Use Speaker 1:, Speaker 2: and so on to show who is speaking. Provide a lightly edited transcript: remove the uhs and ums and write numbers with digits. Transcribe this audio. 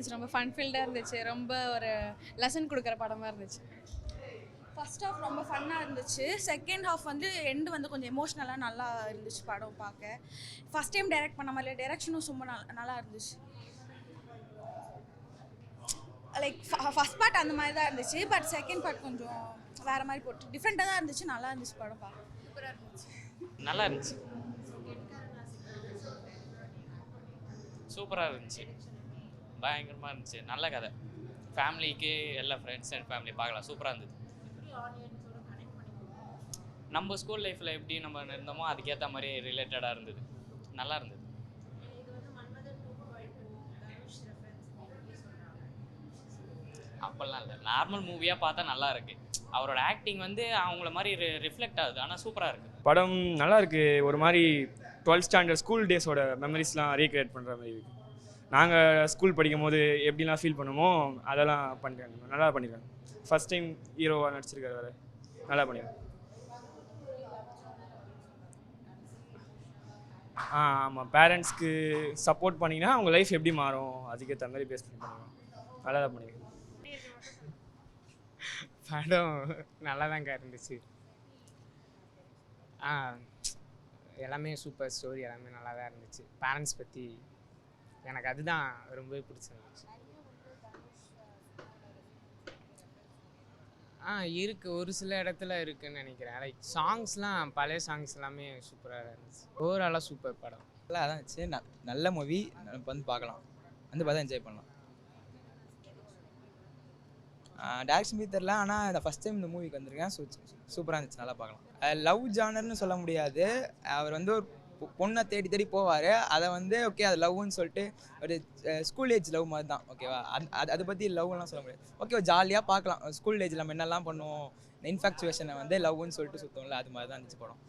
Speaker 1: இருந்துச்சு, ரொம்ப ஃபன் ஃபீல்டாக இருந்துச்சு, ரொம்ப ஒரு லெசன் கொடுக்குற படமாக இருந்துச்சு.
Speaker 2: ஃபர்ஸ்ட் ஹாஃப் ரொம்ப ஃபன்னாக இருந்துச்சு. செகண்ட் ஹாஃப் வந்து எண்டு வந்து கொஞ்சம் எமோஷ்னலாக நல்லா இருந்துச்சு படம் பார்க்க. ஃபஸ்ட் டைம் டைரக்ட் பண்ண மாதிரி டைரக்ஷனும் ரொம்ப நல்லா இருந்துச்சு. லைக் ஃபஸ்ட் பார்ட் அந்த மாதிரி தான் இருந்துச்சு, பட் செகண்ட் பார்ட் கொஞ்சம் வேறு மாதிரி போட்டு டிஃப்ரெண்ட்டாக தான் இருந்துச்சு. நல்லா இருந்துச்சு படம் பார்க்க. சூப்பராக இருந்துச்சு.
Speaker 3: நல்லா இருந்துச்சு, சூப்பராக இருந்துச்சு, பயங்கரமாக இருந்துச்சு. நல்ல கதை, ஃபேமிலிக்கு எல்லா ஃப்ரெண்ட்ஸ் அண்ட் ஃபேமிலி பார்க்கலாம். சூப்பராக இருந்தது. நம்ம ஸ்கூல் லைஃப்பில் எப்படி நம்ம இருந்தோமோ அதுக்கேற்ற மாதிரி ரிலேட்டடாக இருந்தது. நல்லா இருந்தது. அப்போல்லாம் இல்லை, நார்மல் மூவியாக பார்த்தா நல்லா இருக்கு. அவரோட ஆக்டிங் வந்து அவங்கள மாதிரி ரிஃப்ளெக்ட் ஆகுது. ஆனால் சூப்பராக இருக்குது
Speaker 4: படம். நல்லா இருக்குது. ஒரு மாதிரி 12th ஸ்டாண்டர்ட் ஸ்கூல் டேஸோட மெமரிஸ்லாம் ரீக்ரியேட் பண்ணுற மாதிரி இருக்குது. நாங்கள் ஸ்கூல் படிக்கும் போது எப்படிலாம் ஃபீல் பண்ணுமோ அதெல்லாம் பண்ணிருக்காங்க. நல்லா பண்ணியிருக்காங்க. ஃபஸ்ட் டைம் ஹீரோவாக நடிச்சிருக்காரு வேறு. நல்லா பண்ணியிருக்காங்க. ஆமாம், பேரண்ட்ஸ்க்கு சப்போர்ட் பண்ணிங்கன்னா அவங்க லைஃப் எப்படி மாறும் அதுக்கேற்ற மாதிரி பேஸ் பண்ணி பண்ணுவாங்க. நல்லா தான் பண்ணியிருக்காங்க.
Speaker 5: படம் நல்லா தாங்க இருந்துச்சு. எல்லாமே சூப்பர் ஸ்டோரி, எல்லாமே நல்லா தான் இருந்துச்சு. பேரண்ட்ஸ் பற்றி எனக்கு அதுதான் ரொம்பவே பிடிச்சிருந்துச்சு. இருக்குது, ஒரு சில இடத்துல இருக்குதுன்னு நினைக்கிறேன். லைக் சாங்ஸ்லாம் பழைய சாங்ஸ் எல்லாமே சூப்பராக இருந்துச்சு. ஓவராலாக சூப்பர் படம்.
Speaker 6: நல்லா தான் இருந்துச்சு. நல்ல மூவி வந்து பார்க்கலாம், வந்து பார்த்தா என்ஜாய் பண்ணலாம். டேரக்ஷன் பற்றி தெரில, ஆனால் இந்த ஃபஸ்ட் டைம் இந்த மூவிக்கு வந்திருக்கேன். சூப்பராக இருந்துச்சு, நல்லா பார்க்கலாம். லவ் ஜானர்னு சொல்ல முடியாது. அவர் வந்து ஒரு பொண்ணை தேடி தேடி போவார். அதை வந்து ஓகே அது லவ்னு சொல்லிட்டு ஒரு ஸ்கூல் ஏஜ் லவ் மாதிரி தான். ஓகேவா, அதை பற்றி லவ்லாம் சொல்ல முடியாது. ஓகே ஜாலியாக பார்க்கலாம். ஸ்கூல் ஏஜில் நம்ம என்னெல்லாம் பண்ணுவோம், இன்ஃபேக்சுவேஷனை வந்து லவ்னு சொல்லிட்டு சுற்றுவோம்ல, அது மாதிரி தான் இருந்துச்சு படம்.